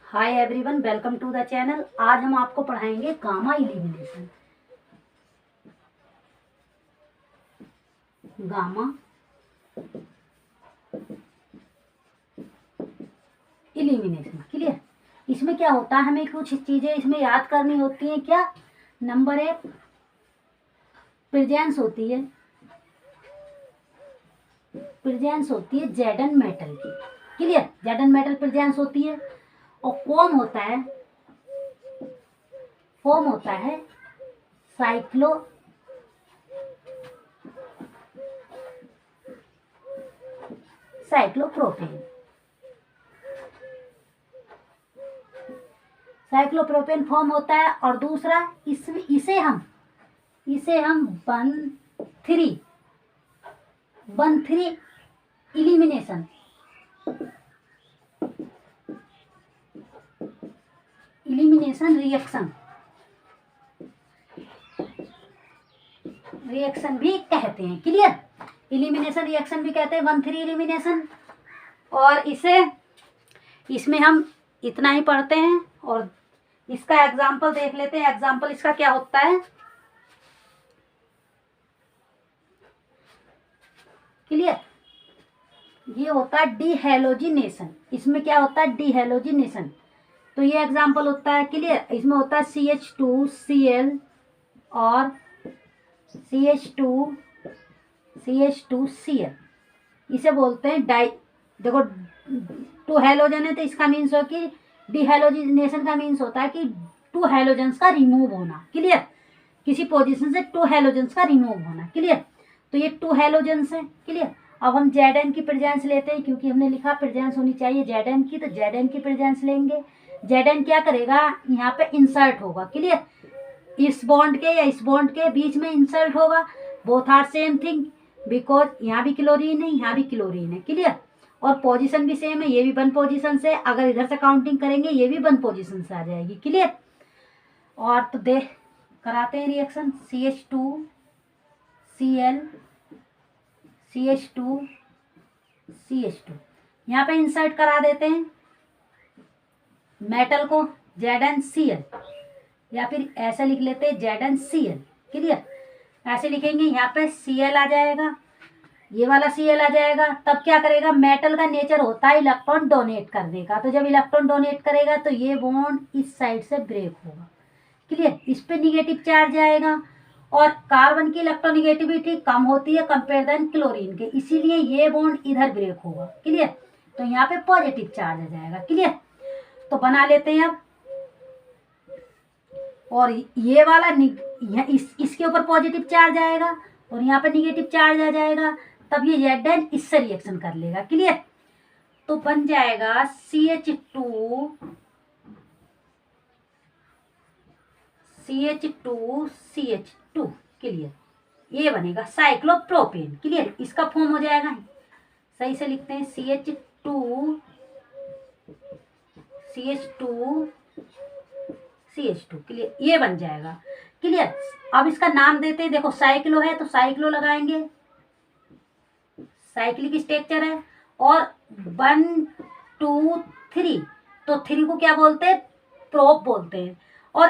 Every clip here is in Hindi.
Hi everyone, welcome to the channel. आज हम आपको पढ़ाएंगे gamma elimination. Gamma elimination clear. इसमें क्या होता है, हमें कुछ चीजें इसमें याद करनी होती हैं। क्या? नंबर एक, प्रेजेंस होती है जेडन मेटल की। क्लियर, जेडन मेटल प्रेजेंस होती है। और फॉर्म होता है साइक्लोप्रोपेन। साइक्लोप्रोपेन फॉर्म होता है। और दूसरा, इसे हम वन थ्री इलिमिनेशन रिएक्शन भी कहते हैं। क्लियर, इलिमिनेशन रिएक्शन भी कहते हैं, 1,3 इलिमिनेशन। और इसमें हम इतना ही पढ़ते हैं और इसका एग्जाम्पल देख लेते हैं। एग्जाम्पल इसका क्या होता है? क्लियर, ये होता है डिहेलोजिनेशन। इसमें क्या होता है? डिहेलोजिनेशन। तो ये एग्जाम्पल होता है। क्लियर, इसमें होता है CH2Cl और CH2Cl। इसे बोलते हैं देखो, 2 हैलोजन है तो इसका मीन्स हो कि डिहेलोजिनेशन का मीन्स होता है कि 2 हैलोजन्स का रिमूव होना। क्लियर, किसी पोजीशन से 2 हैलोजन्स का रिमूव होना। क्लियर, तो ये 2 हैलोजन्स हैं। क्लियर, अब हम Zn की प्रेजेंस लेते हैं, क्योंकि हमने लिखा प्रेजेंस होनी चाहिए Zn की, तो Zn की प्रेजेंस लेंगे। Zn क्या करेगा? यहाँ पे इंसर्ट होगा। क्लियर, इस बॉन्ड के या इस बॉन्ड के बीच में इंसर्ट होगा। Both are same thing, because यहाँ भी क्लोरीन है, यहाँ भी क्लोरीन है। क्लियर, और पोजीशन भी सेम है, ये भी 1 पोजीशन से। अगर इधर से काउंटिंग करेंगे ये भी 1 पोजीशन से आ जाएगी। क्लियर, और तो देख कराते हैं रिएक्शन। CH2Cl CH2 यहाँ पे इंसर्ट करा देते हैं मेटल को, ZnCl, या फिर ऐसा लिख लेते हैं ZnCl। क्लियर, ऐसे लिखेंगे, यहाँ पे Cl आ जाएगा, ये वाला Cl आ जाएगा। तब क्या करेगा? मेटल का नेचर होता है इलेक्ट्रॉन डोनेट करने का, तो जब इलेक्ट्रॉन डोनेट करेगा तो ये बॉन्ड इस साइड से ब्रेक होगा। क्लियर, इस पे निगेटिव चार्ज आएगा और कार्बन की इलेक्ट्रोनिगेटिविटी कम होती है कंपेयर देन क्लोरीन के, इसीलिए ये बॉन्ड इधर ब्रेक होगा। क्लियर, तो यहाँ पे पॉजिटिव चार्ज आ जाएगा। क्लियर, तो बना लेते हैं अब। और ये वाला इसके ऊपर पॉजिटिव चार्ज आएगा और यहाँ पे निगेटिव चार्ज आ जाएगा, तब ये Zn इससे रिएक्शन कर लेगा। क्लियर, तो बन जाएगा CH2CH2। क्लियर, ये बनेगा साइक्लोप्रोपेन। क्लियर, इसका फॉर्म हो जाएगा, सही से लिखते हैं, CH2। क्लियर, ये बन जाएगा। क्लियर, अब इसका नाम देते हैं। देखो, साइक्लो है तो साइक्लो लगाएंगे, साइक्लिक स्ट्रक्चर है। और 1 2 3, तो 3 को क्या बोलते हैं? प्रोप बोलते हैं। और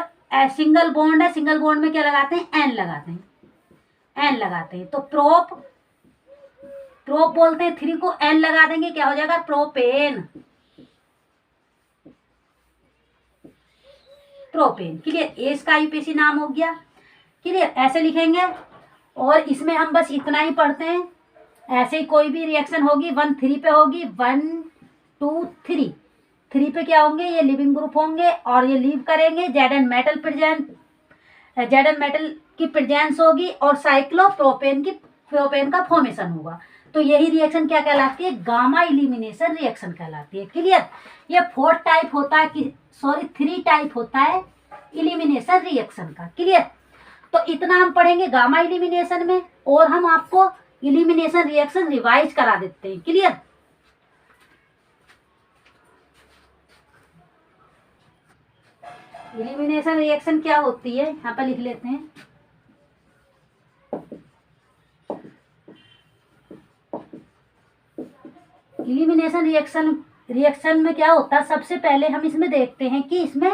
सिंगल बॉन्ड है, सिंगल बॉन्ड में क्या लगाते हैं? एन लगाते हैं, तो प्रोप बोलते हैं। 3 को एन लगा देंगे, क्या हो जाएगा? प्रोपेन। क्लियर, ए इसका IUPAC नाम हो गया। क्लियर, ऐसे लिखेंगे। और इसमें हम बस इतना ही पढ़ते हैं। ऐसे ही कोई भी रिएक्शन होगी 1 3 पे होगी, 1 2 3। 3 पे क्या होंगे? ये लिविंग ग्रुप होंगे और ये लीव करेंगे। Zn मेटल की प्रेजेंस होगी और साइक्लोप्रोपेन का फॉर्मेशन होगा। तो यही रिएक्शन क्या कहलाती है? गामा इलिमिनेशन रिएक्शन कहलाती है। क्लियर, ये 3 टाइप होता है इलिमिनेशन रिएक्शन का। क्लियर, तो इतना हम पढ़ेंगे गामा इलिमिनेशन में, और हम आपको इलिमिनेशन रिएक्शन रिवाइज करा देते हैं। क्लियर, इलिमिनेशन रिएक्शन क्या होती है यहाँ पर लिख लेते हैं। इलिमिनेशन रिएक्शन रिएक्शन में क्या होता है, सबसे पहले हम इसमें देखते हैं कि इसमें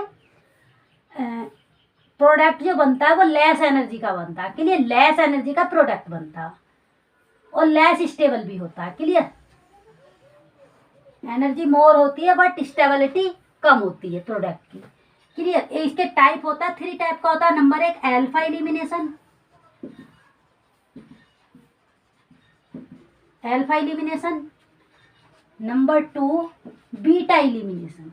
प्रोडक्ट जो बनता है वो लेस एनर्जी का बनता है। क्लियर, लेस एनर्जी का प्रोडक्ट बनता है और लेस स्टेबल भी होता है। क्लियर, एनर्जी मोर होती है बट स्टेबिलिटी कम होती है प्रोडक्ट की। क्लियर, इसके टाइप होता है, 3 टाइप का होता है। Number 1 alpha elimination, alpha elimination. Number 2 beta elimination,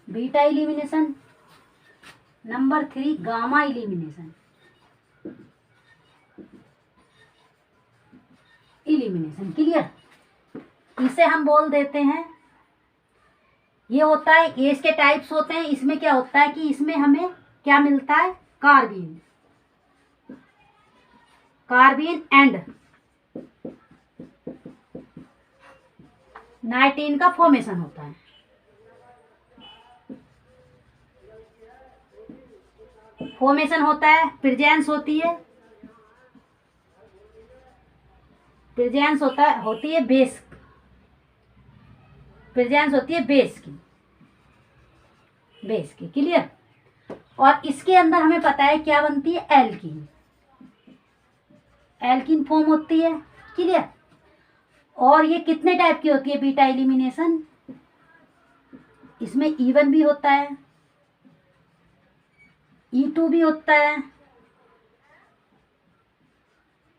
beta elimination. Number 3 gamma elimination, elimination. Clear, इसे हम बोल देते हैं, ये होता है, ये इसके टाइप्स होते हैं। इसमें क्या होता है कि इसमें हमें क्या मिलता है, कार्बीन, कार्बीन एंड नाइट्रीन का फॉर्मेशन होता है। फॉर्मेशन होता है, प्रेजेंस होती है, प्रेजेंस होती है बेस, प्रेजेंस होती है बेस की, बेस की। क्लियर, और इसके अंदर हमें पता है क्या बनती है, एल्कीन, एल्कीन फॉर्म होती है। क्लियर, और ये कितने टाइप की होती है बीटा एलिमिनेशन, इसमें E1 भी होता है, E2 भी होता है,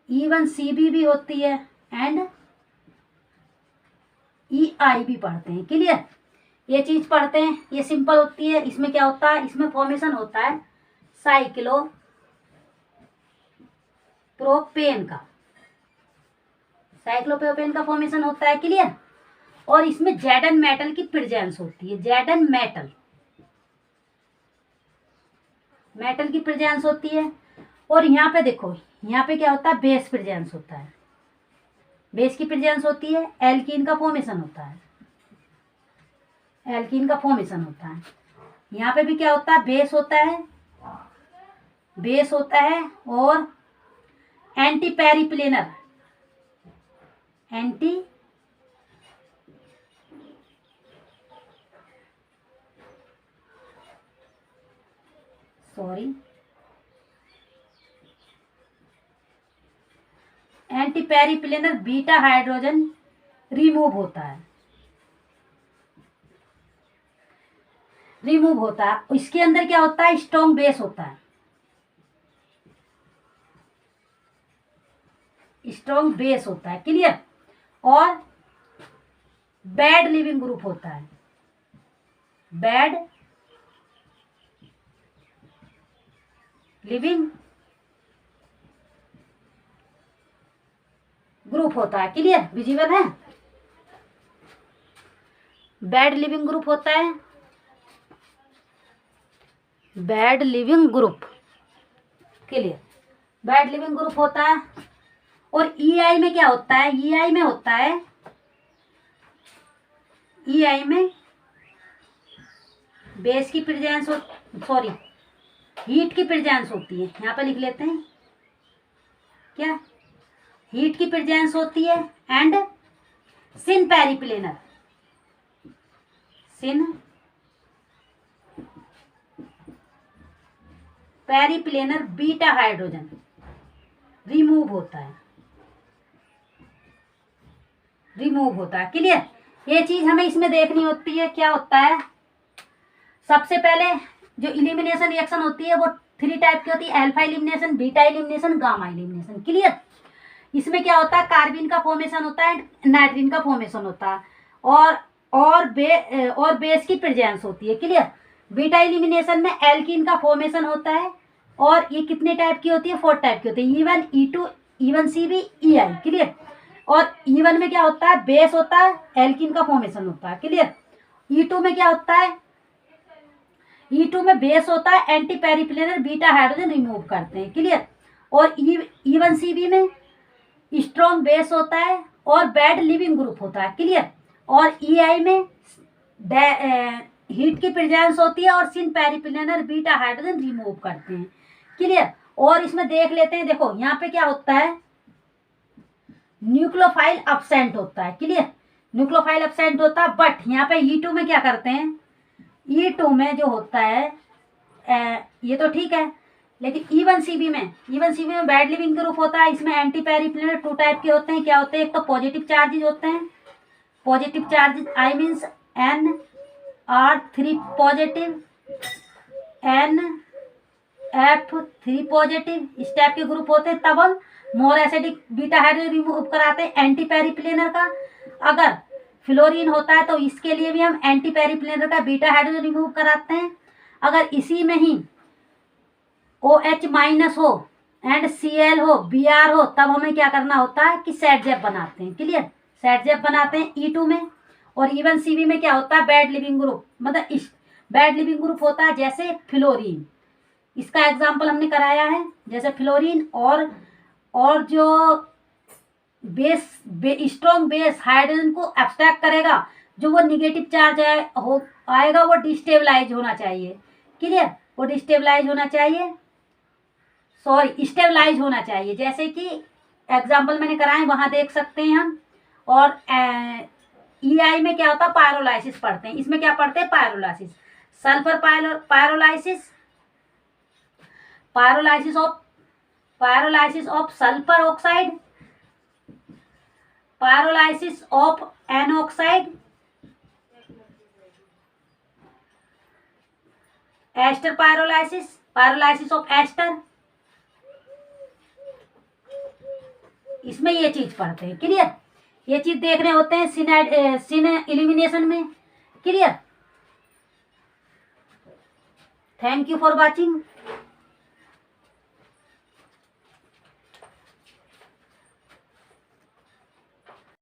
E1CB भी होती है एंड EI भी पढ़ते हैं। क्लियर, ये चीज पढ़ते हैं, ये सिंपल होती है। इसमें क्या होता है, इसमें फॉर्मेशन होता है साइक्लो प्रोपेन का, साइक्लोप्रोपेन का फॉर्मेशन होता है। क्लियर, और इसमें Zn मेटल की प्रेजेंस होती है, Zn मेटल, मेटल की प्रेजेंस होती है। और यहाँ पे देखो, यहाँ पे क्या होता है, बेस प्रेजेंस होता है, बेस की प्रेजेंस होती है, एल्कीन का फॉर्मेशन होता है, एल्कीन का फॉर्मेशन होता है। यहाँ पे भी क्या होता है, बेस होता है, बेस होता है, और anti periplanar, anti anti periplanar beta hydrogen remove होता है, रिमूव होता है। इसके अंदर क्या होता है, स्ट्रॉन्ग बेस होता है, स्ट्रॉन्ग बेस होता है। क्लियर, और बैड लिविंग ग्रुप होता है, बैड लिविंग ग्रुप होता है। क्लियर, विजिबल है, बैड लिविंग ग्रुप होता है, bad leaving group. Clear, bad leaving group होता है। और EI में क्या होता है, EI में होता है, EI में बेस की प्रेजेंस सॉरी हीट की प्रेजेंस होती है। यहाँ पे लिख लेते हैं क्या, हीट की प्रेजेंस होती है and syn periplanar, syn periplanar beta hydrogen remove होता है, रिमूव होता है। क्लियर, ये चीज हमें इसमें देखनी होती है। क्या होता है, सबसे पहले जो इलिमिनेशन रिएक्शन होती है वो 3 टाइप की होती है, alpha elimination, beta elimination, gamma elimination. Clear, इसमें क्या होता है, कार्बिन का फॉर्मेशन होता है, नाइट्रीन का फॉर्मेशन होता है, और बेस की प्रेजेंस होती है। क्लियर, बीटा एलिमिनेशन में एल्कीन का फॉर्मेशन होता है, और ये कितने टाइप की होती है, 4 टाइप की होती है, E1, E2, E1CB, EI। Clear, और E1 में क्या होता है, बेस होता है, एल्कीन का फॉर्मेशन होता है। क्लियर, E2 में क्या होता है, E2 में बेस होता है, anti periplanar beta hydrogen remove करते हैं। क्लियर, और E1CB में स्ट्रॉन्ग बेस होता है और बैड लिविंग ग्रुप होता है। क्लियर, और EI में हीट की प्रेजेंस होती है और सिन पेरिप्लेनर बीटा हाइड्रोजन रिमूव करते हैं। क्लियर, और इसमें देख लेते हैं, देखो यहाँ पे क्या होता है, न्यूक्लियोफाइल अब्सेंट होता है। क्लियर, न्यूक्लियोफाइल अब्सेंट होता है। बट यहाँ पे E2 में क्या करते हैं, E2 में जो होता है ये तो ठीक है, लेकिन E1CB में बैड लिविंग ग्रुप होता है। इसमें एंटी पेरिप्लेनर 2 टाइप के होते हैं। क्या होते हैं, एक तो पॉजिटिव चार्जेज होते हैं, positive charges I means NR3 positive, NF3 positive, इस टाइप के ग्रुप होते हैं। तब हम more acidic beta hydrogen remove कराते हैं एंटी पेरिप्लेनर का। अगर फ्लोरीन होता है तो इसके लिए भी हम एंटी पेरिप्लेनर का बीटा हाइड्रोजन रिमूव कराते हैं। अगर इसी में ही OH- हो एंड Cl हो, Br हो, तब हमें क्या करना होता है कि सेट बनाते हैं। क्लियर, सेट बनाते हैं E2 में। और E1CB में क्या होता है, बैड लिविंग ग्रुप, मतलब बैड लिविंग ग्रुप होता है जैसे फ्लोरीन, इसका एग्जाम्पल हमने कराया है। जैसे फ्लोरीन और जो स्ट्रॉन्ग बेस हाइड्रोजन को एब्स्ट्रैक्ट करेगा, जो वो निगेटिव चार्ज आएगा वो डिस्टेबलाइज होना चाहिए। क्लियर, वो डिस्टेबलाइज होना चाहिए, स्टेबलाइज होना चाहिए। जैसे कि एग्जाम्पल मैंने कराए, वहां देख सकते हैं हम। और EI में क्या होता है, पायरोलाइसिस पढ़ते हैं। इसमें क्या पढ़ते हैं, pyrolysis, sulphur pyrolysis of sulphur oxide, pyrolysis of N oxide, ester pyrolysis of ester, इसमें ये चीज पढ़ते हैं। क्लियर, ये चीज देखने होते हैं सिन एलिमिनेशन में। Clear, thank you for watching.